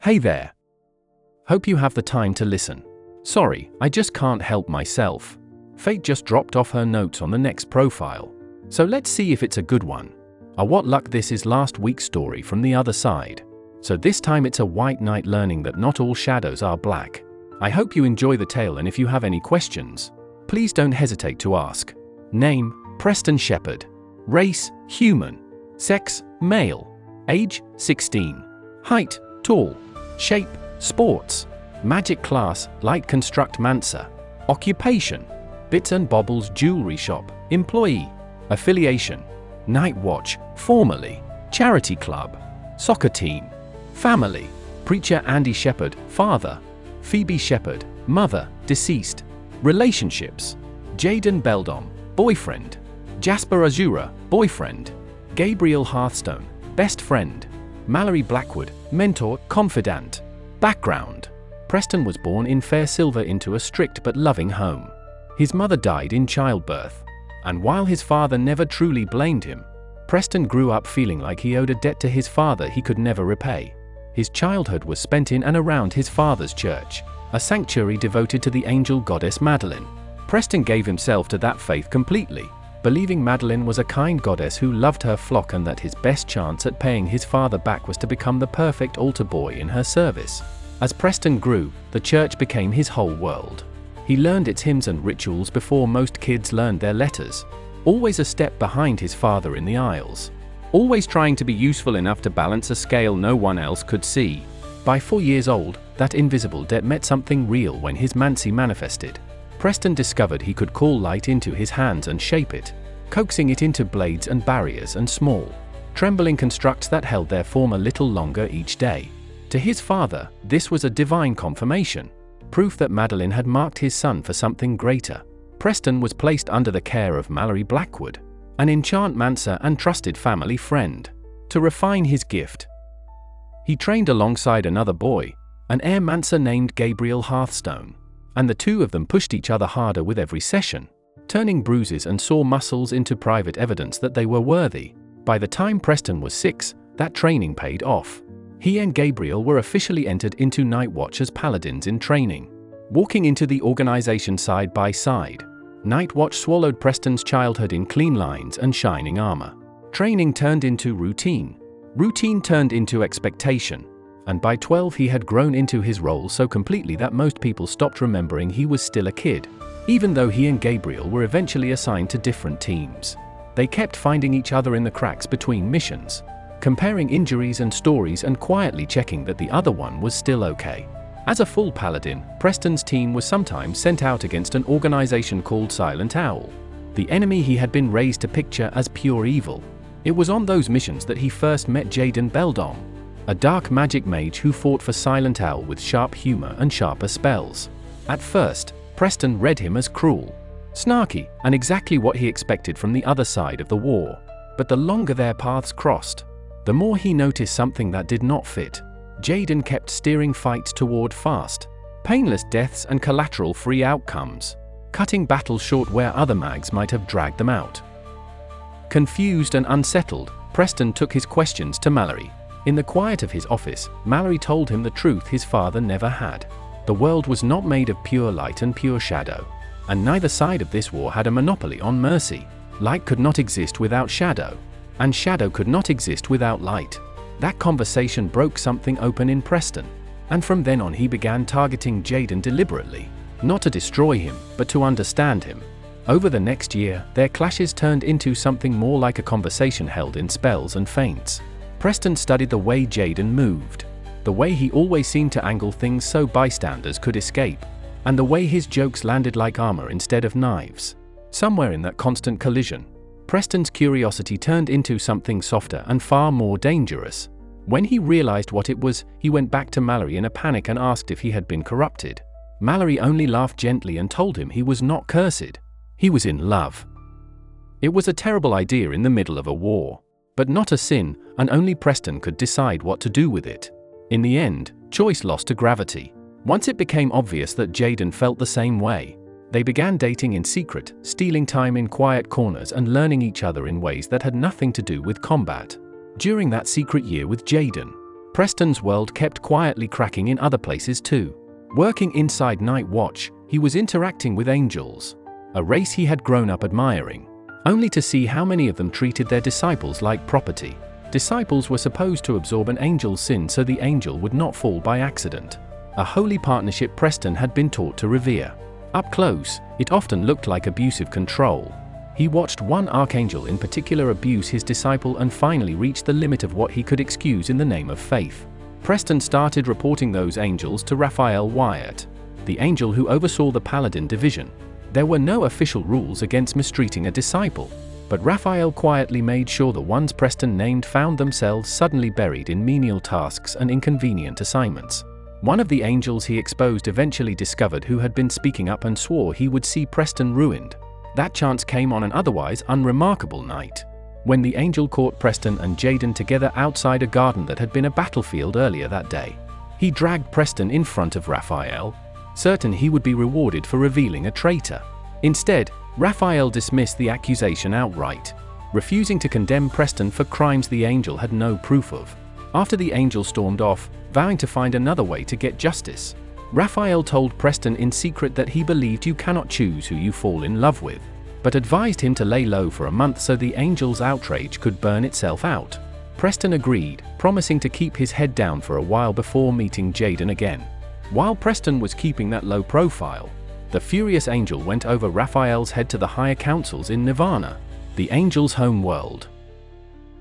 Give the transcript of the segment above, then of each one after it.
Hey there. Hope you have the time to listen. Sorry, I just can't help myself. Fate just dropped off her notes on the next profile. So let's see if it's a good one. What luck, this is last week's story from the other side. So this time it's a white knight learning that not all shadows are black. I hope you enjoy the tale, and if you have any questions, please don't hesitate to ask. Name, Preston Shephard. Race, human. Sex, male. Age, 16. Height, tall. Shape, sports. Magic class, light construct Mansa. Occupation, Bits and Bobbles Jewelry Shop. Employee. Affiliation, Night Watch, formerly. Charity Club. Soccer team. Family, Preacher Andy Shephard, father. Phoebe Shephard, mother, deceased. Relationships, Jaden Beldom, boyfriend. Jasper Azura, boyfriend. Gabriel Hearthstone, best friend. Mallory Blackwood, mentor, confidant. Background: Preston was born in Fair Silver into a strict but loving home. His mother died in childbirth, and while his father never truly blamed him, Preston grew up feeling like he owed a debt to his father he could never repay. His childhood was spent in and around his father's church, a sanctuary devoted to the angel goddess Madeline. Preston gave himself to that faith completely, believing Madeline was a kind goddess who loved her flock and that his best chance at paying his father back was to become the perfect altar boy in her service. As Preston grew, the church became his whole world. He learned its hymns and rituals before most kids learned their letters, always a step behind his father in the aisles, always trying to be useful enough to balance a scale no one else could see. By 4 years old, that invisible debt met something real when his Mansi manifested. Preston discovered he could call light into his hands and shape it, coaxing it into blades and barriers and small, trembling constructs that held their form a little longer each day. To his father, this was a divine confirmation, proof that Madeline had marked his son for something greater. Preston was placed under the care of Mallory Blackwood, an enchant Mansa and trusted family friend. To refine his gift, he trained alongside another boy, an heir Mansa named Gabriel Hearthstone, and the two of them pushed each other harder with every session, turning bruises and sore muscles into private evidence that they were worthy. By the time Preston was 6, that training paid off. He and Gabriel were officially entered into Night Watch as paladins in training, walking into the organization side by side. Night Watch swallowed Preston's childhood in clean lines and shining armor. Training turned into routine. Routine turned into expectation. And by 12 he had grown into his role so completely that most people stopped remembering he was still a kid. Even though he and Gabriel were eventually assigned to different teams, they kept finding each other in the cracks between missions, comparing injuries and stories and quietly checking that the other one was still okay. As a full paladin, Preston's team was sometimes sent out against an organization called Silent Owl, the enemy he had been raised to picture as pure evil. It was on those missions that he first met Jaden Beldom, a dark magic mage who fought for Silent Owl with sharp humor and sharper spells. At first, Preston read him as cruel, snarky, and exactly what he expected from the other side of the war. But the longer their paths crossed, the more he noticed something that did not fit. Jaden kept steering fights toward fast, painless deaths and collateral-free outcomes, cutting battles short where other mags might have dragged them out. Confused and unsettled, Preston took his questions to Mallory. In the quiet of his office, Mallory told him the truth his father never had. The world was not made of pure light and pure shadow, and neither side of this war had a monopoly on mercy. Light could not exist without shadow, and shadow could not exist without light. That conversation broke something open in Preston, and from then on he began targeting Jaden deliberately, not to destroy him, but to understand him. Over the next year, their clashes turned into something more like a conversation held in spells and feints. Preston studied the way Jaden moved, the way he always seemed to angle things so bystanders could escape, and the way his jokes landed like armor instead of knives. Somewhere in that constant collision, Preston's curiosity turned into something softer and far more dangerous. When he realized what it was, he went back to Mallory in a panic and asked if he had been corrupted. Mallory only laughed gently and told him he was not cursed. He was in love. It was a terrible idea in the middle of a war, but not a sin, and only Preston could decide what to do with it. In the end, choice lost to gravity. Once it became obvious that Jaden felt the same way, they began dating in secret, stealing time in quiet corners and learning each other in ways that had nothing to do with combat. During that secret year with Jaden, Preston's world kept quietly cracking in other places too. Working inside Night Watch, he was interacting with angels, a race he had grown up admiring, only to see how many of them treated their disciples like property. Disciples were supposed to absorb an angel's sin so the angel would not fall by accident. A holy partnership Preston had been taught to revere. Up close, it often looked like abusive control. He watched one archangel in particular abuse his disciple and finally reached the limit of what he could excuse in the name of faith. Preston started reporting those angels to Raphael Wyatt, the angel who oversaw the Paladin division. There were no official rules against mistreating a disciple, but Raphael quietly made sure the ones Preston named found themselves suddenly buried in menial tasks and inconvenient assignments. One of the angels he exposed eventually discovered who had been speaking up and swore he would see Preston ruined. That chance came on an otherwise unremarkable night, when the angel caught Preston and Jaden together outside a garden that had been a battlefield earlier that day. He dragged Preston in front of Raphael, certain he would be rewarded for revealing a traitor. Instead, Raphael dismissed the accusation outright, refusing to condemn Preston for crimes the angel had no proof of. After the angel stormed off, vowing to find another way to get justice, Raphael told Preston in secret that he believed you cannot choose who you fall in love with, but advised him to lay low for a month so the angel's outrage could burn itself out. Preston agreed, promising to keep his head down for a while before meeting Jaden again. While Preston was keeping that low profile, the furious angel went over Raphael's head to the higher councils in Nirvana, the angel's home world.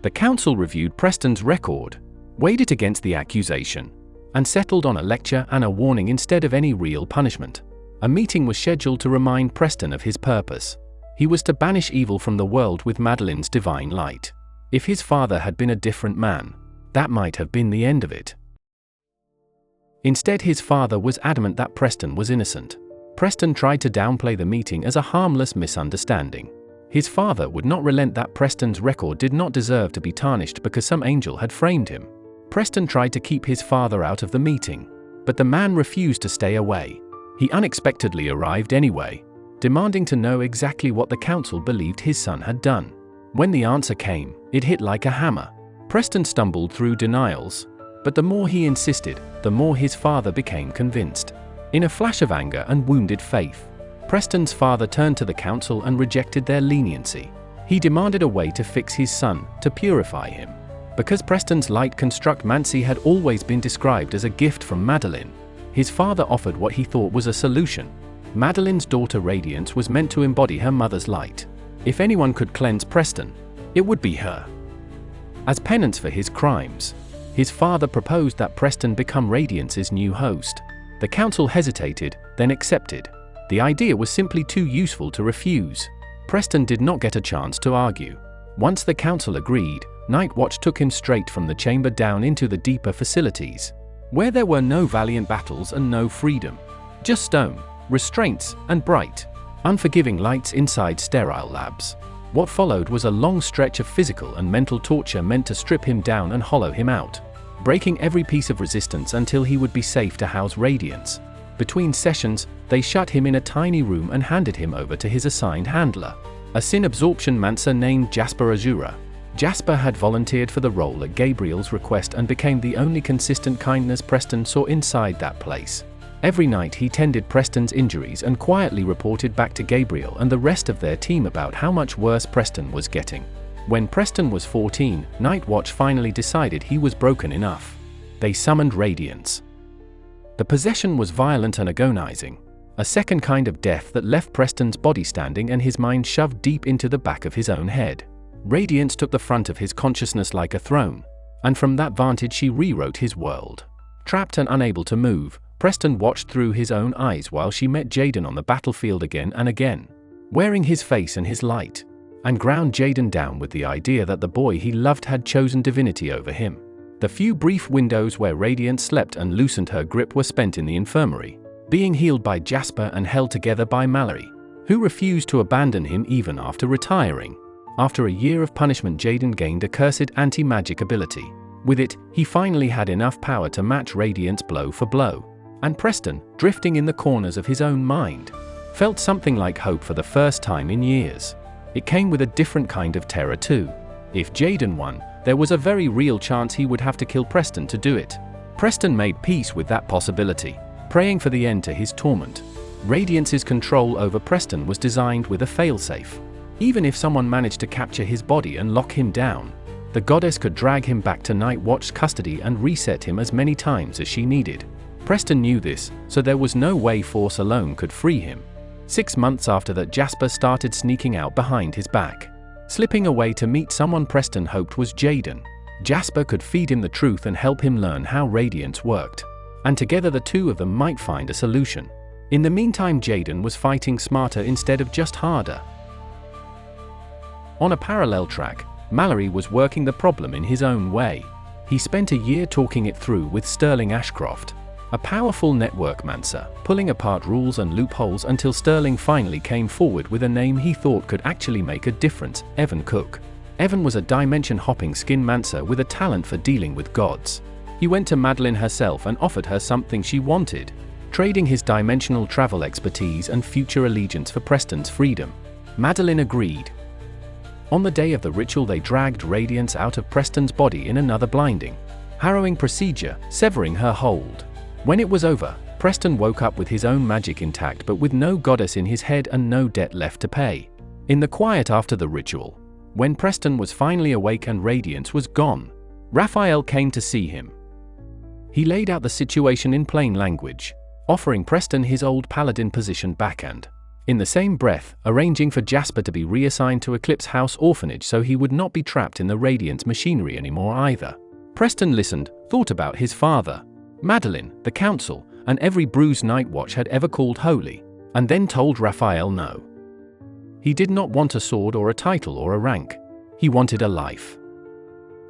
The council reviewed Preston's record, weighed it against the accusation, and settled on a lecture and a warning instead of any real punishment. A meeting was scheduled to remind Preston of his purpose. He was to banish evil from the world with Madeline's divine light. If his father had been a different man, that might have been the end of it. Instead, his father was adamant that Preston was innocent. Preston tried to downplay the meeting as a harmless misunderstanding. His father would not relent that Preston's record did not deserve to be tarnished because some angel had framed him. Preston tried to keep his father out of the meeting, but the man refused to stay away. He unexpectedly arrived anyway, demanding to know exactly what the council believed his son had done. When the answer came, it hit like a hammer. Preston stumbled through denials, but the more he insisted, the more his father became convinced. In a flash of anger and wounded faith, Preston's father turned to the council and rejected their leniency. He demanded a way to fix his son, to purify him. Because Preston's light construct mancy had always been described as a gift from Madeline, his father offered what he thought was a solution. Madeline's daughter Radiance was meant to embody her mother's light. If anyone could cleanse Preston, it would be her. As penance for his crimes, his father proposed that Preston become Radiance's new host. The council hesitated, then accepted. The idea was simply too useful to refuse. Preston did not get a chance to argue. Once the council agreed, Night Watch took him straight from the chamber down into the deeper facilities, where there were no valiant battles and no freedom. Just stone, restraints, and bright, unforgiving lights inside sterile labs. What followed was a long stretch of physical and mental torture meant to strip him down and hollow him out, breaking every piece of resistance until he would be safe to house Radiance. Between sessions, they shut him in a tiny room and handed him over to his assigned handler, a sin absorption mancer named Jasper Azura. Jasper had volunteered for the role at Gabriel's request and became the only consistent kindness Preston saw inside that place. Every night he tended Preston's injuries and quietly reported back to Gabriel and the rest of their team about how much worse Preston was getting. When Preston was 14, Night Watch finally decided he was broken enough. They summoned Radiance. The possession was violent and agonizing, a second kind of death that left Preston's body standing and his mind shoved deep into the back of his own head. Radiance took the front of his consciousness like a throne, and from that vantage she rewrote his world. Trapped and unable to move, Preston watched through his own eyes while she met Jaden on the battlefield again and again, wearing his face and his light, and ground Jaden down with the idea that the boy he loved had chosen divinity over him. The few brief windows where Radiance slept and loosened her grip were spent in the infirmary, being healed by Jasper and held together by Mallory, who refused to abandon him even after retiring. After a year of punishment, Jaden gained a cursed anti-magic ability. With it, he finally had enough power to match Radiance blow for blow. And Preston, drifting in the corners of his own mind, felt something like hope for the first time in years. It came with a different kind of terror too. If Jaden won, there was a very real chance he would have to kill Preston to do it. Preston made peace with that possibility, praying for the end to his torment. Radiance's control over Preston was designed with a failsafe. Even if someone managed to capture his body and lock him down, the goddess could drag him back to Night Watch's custody and reset him as many times as she needed. Preston knew this, so there was no way Force alone could free him. 6 months after that, Jasper started sneaking out behind his back, slipping away to meet someone Preston hoped was Jaden. Jasper could feed him the truth and help him learn how Radiance worked, and together the two of them might find a solution. In the meantime, Jaden was fighting smarter instead of just harder. On a parallel track, Mallory was working the problem in his own way. He spent a year talking it through with Sterling Ashcroft, a powerful networkmancer, pulling apart rules and loopholes until Sterling finally came forward with a name he thought could actually make a difference: Evan Cook. Evan was a dimension-hopping skinmancer with a talent for dealing with gods. He went to Madeline herself and offered her something she wanted, trading his dimensional travel expertise and future allegiance for Preston's freedom. Madeline agreed. On the day of the ritual, they dragged Radiance out of Preston's body in another blinding, harrowing procedure, severing her hold. When it was over, Preston woke up with his own magic intact but with no goddess in his head and no debt left to pay. In the quiet after the ritual, when Preston was finally awake and Radiance was gone, Raphael came to see him. He laid out the situation in plain language, offering Preston his old paladin position back and, in the same breath, arranging for Jasper to be reassigned to Eclipse House Orphanage so he would not be trapped in the Radiance machinery anymore either. Preston listened, thought about his father, Madeline, the council, and every bruised Night Watch had ever called holy, and then told Raphael no. He did not want a sword or a title or a rank. He wanted a life.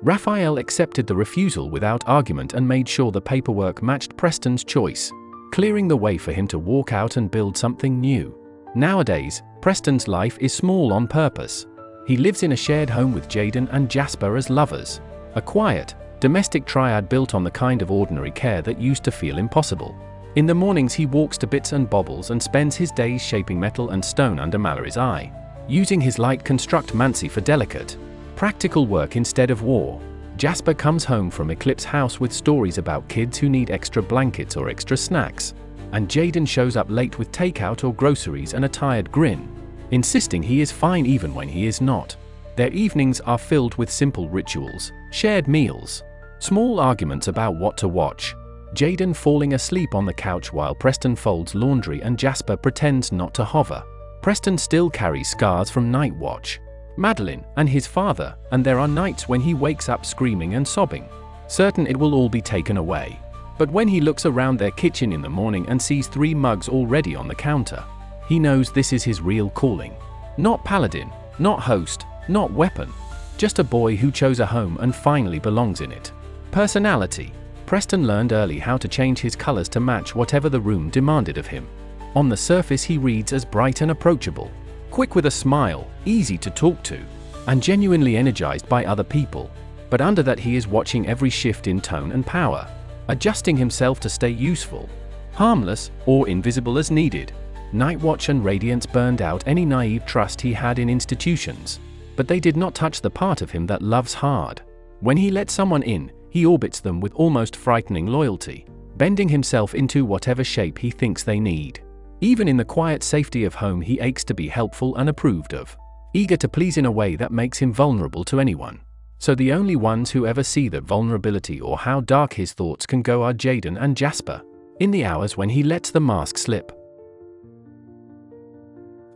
Raphael accepted the refusal without argument and made sure the paperwork matched Preston's choice, clearing the way for him to walk out and build something new. Nowadays, Preston's life is small on purpose. He lives in a shared home with Jaden and Jasper as lovers, a quiet, domestic triad built on the kind of ordinary care that used to feel impossible. In the mornings he walks to bits and bobbles and spends his days shaping metal and stone under Mallory's eye, using his light construct mancy for delicate, practical work instead of war. Jasper comes home from Eclipse House with stories about kids who need extra blankets or extra snacks, and Jaden shows up late with takeout or groceries and a tired grin, insisting he is fine even when he is not. Their evenings are filled with simple rituals, shared meals, small arguments about what to watch, Jaden falling asleep on the couch while Preston folds laundry and Jasper pretends not to hover. Preston still carries scars from Night Watch, Madeline, and his father, and there are nights when he wakes up screaming and sobbing, certain it will all be taken away. But when he looks around their kitchen in the morning and sees 3 mugs already on the counter, he knows this is his real calling. Not paladin, not host, not weapon, just a boy who chose a home and finally belongs in it. Personality. Preston learned early how to change his colors to match whatever the room demanded of him. On the surface he reads as bright and approachable, quick with a smile, easy to talk to, and genuinely energized by other people. But under that he is watching every shift in tone and power, adjusting himself to stay useful, harmless, or invisible as needed. Night Watch and Radiance burned out any naive trust he had in institutions, but they did not touch the part of him that loves hard. When he lets someone in, he orbits them with almost frightening loyalty, bending himself into whatever shape he thinks they need. Even in the quiet safety of home he aches to be helpful and approved of, eager to please in a way that makes him vulnerable to anyone. So the only ones who ever see that vulnerability or how dark his thoughts can go are Jaden and Jasper, in the hours when he lets the mask slip.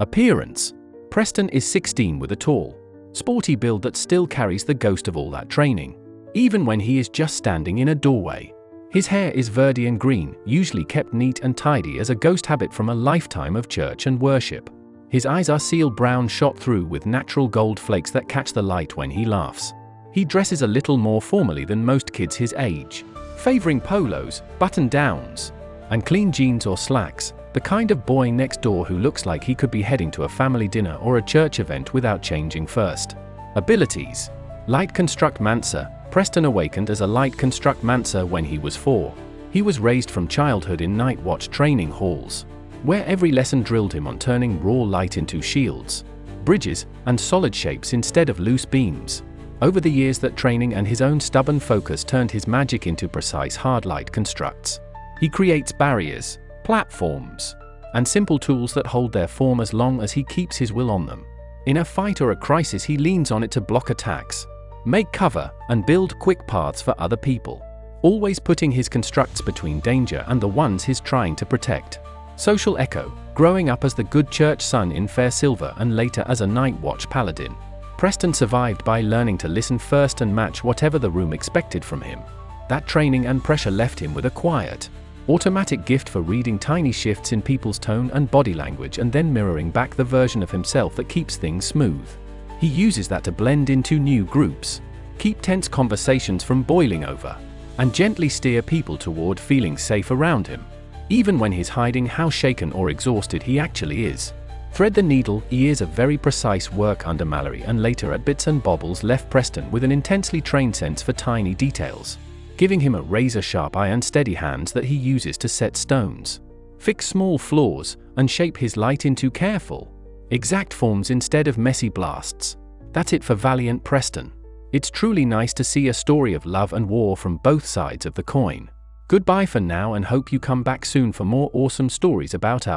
Appearance. Preston is 16 with a tall, sporty build that still carries the ghost of all that training, even when he is just standing in a doorway. His hair is Verdian green, usually kept neat and tidy as a ghost habit from a lifetime of church and worship. His eyes are seal brown shot through with natural gold flakes that catch the light when he laughs. He dresses a little more formally than most kids his age, favoring polos, button-downs, and clean jeans or slacks, the kind of boy next door who looks like he could be heading to a family dinner or a church event without changing first. Abilities. Light Construct Mancer. Preston awakened as a Light Construct Mancer when he was 4. He was raised from childhood in Night Watch training halls, where every lesson drilled him on turning raw light into shields, bridges, and solid shapes instead of loose beams. Over the years, that training and his own stubborn focus turned his magic into precise hard-light constructs. He creates barriers, platforms, and simple tools that hold their form as long as he keeps his will on them. In a fight or a crisis, he leans on it to block attacks, make cover, and build quick paths for other people, always putting his constructs between danger and the ones he's trying to protect. Social echo. Growing up as the good church son in Fair Silver and later as a night watch paladin, Preston survived by learning to listen first and match whatever the room expected from him. That training and pressure left him with a quiet, automatic gift for reading tiny shifts in people's tone and body language and then mirroring back the version of himself that keeps things smooth. He uses that to blend into new groups, keep tense conversations from boiling over, and gently steer people toward feeling safe around him, even when he's hiding how shaken or exhausted he actually is. Thread the needle. Years of very precise work under Mallory and later at Bits and Bobbles left Preston with an intensely trained sense for tiny details, giving him a razor-sharp eye and steady hands that he uses to set stones, fix small flaws, and shape his light into careful, exact forms instead of messy blasts. That's it for valiant Preston. It's truly nice to see a story of love and war from both sides of the coin. Goodbye for now, and hope you come back soon for more awesome stories about our